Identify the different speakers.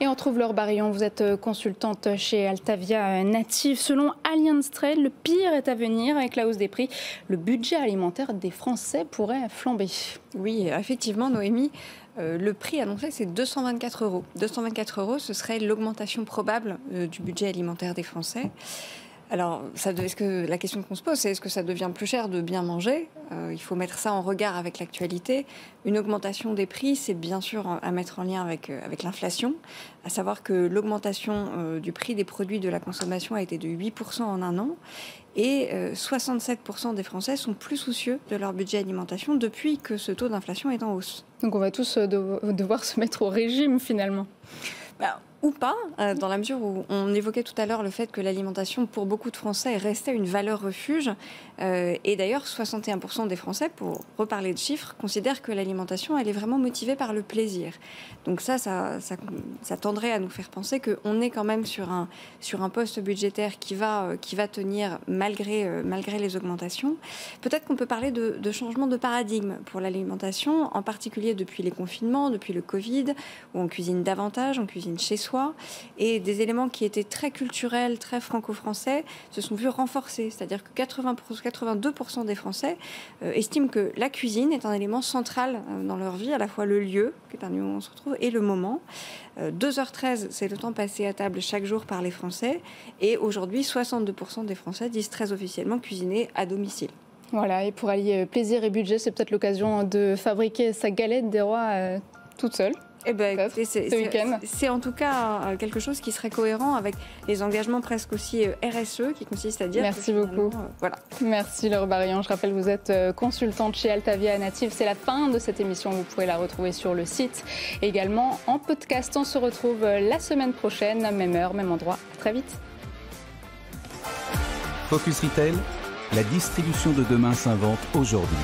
Speaker 1: Et on retrouve Laure Barillon, vous êtes consultante chez Altavia Native. Selon Allianz Trade, le pire est à venir avec la hausse des prix. Le budget alimentaire des Français pourrait flamber.
Speaker 2: Oui, effectivement, Noémie. Le prix annoncé, c'est 224 €. 224 €, ce serait l'augmentation probable du budget alimentaire des Français. Alors, la question qu'on se pose, c'est est-ce que ça devient plus cher de bien manger ? Il faut mettre ça en regard avec l'actualité. Une augmentation des prix, c'est bien sûr à mettre en lien avec l'inflation, à savoir que l'augmentation du prix des produits de la consommation a été de 8% en un an. Et 67% des Français sont plus soucieux de leur budget alimentation depuis que ce taux d'inflation est en hausse.
Speaker 1: Donc on va tous devoir se mettre au régime finalement.
Speaker 2: Ou pas, dans la mesure où on évoquait tout à l'heure le fait que l'alimentation, pour beaucoup de Français, restait une valeur refuge. Et d'ailleurs, 61% des Français, pour reparler de chiffres, considèrent que l'alimentation, elle est vraiment motivée par le plaisir. Donc ça tendrait à nous faire penser qu'on est quand même sur un poste budgétaire qui va tenir malgré les augmentations. Peut-être qu'on peut parler de changement de paradigme pour l'alimentation, en particulier depuis les confinements, depuis le Covid, où on cuisine davantage, on cuisine chez soi. Et des éléments qui étaient très culturels, très franco-français, se sont vus renforcés. C'est-à-dire que 82% des Français estiment que la cuisine est un élément central dans leur vie, à la fois le lieu, qui est un lieu où on se retrouve, et le moment. 2h13, c'est le temps passé à table chaque jour par les Français. Et aujourd'hui, 62% des Français disent très officiellement cuisiner à domicile.
Speaker 1: Voilà, et pour allier plaisir et budget, c'est peut-être l'occasion de fabriquer sa galette des rois toute seule.
Speaker 2: Écoutez, c'est en tout cas quelque chose qui serait cohérent avec les engagements presque aussi RSE qui consistent à dire...
Speaker 1: Merci beaucoup.
Speaker 2: Voilà.
Speaker 1: Merci Laure Barillon. Je rappelle que vous êtes consultante chez Altavia Native. C'est la fin de cette émission. Vous pouvez la retrouver sur le site. Également en podcast. On se retrouve la semaine prochaine, même heure, même endroit. À très vite.
Speaker 3: Focus Retail, la distribution de demain s'invente aujourd'hui.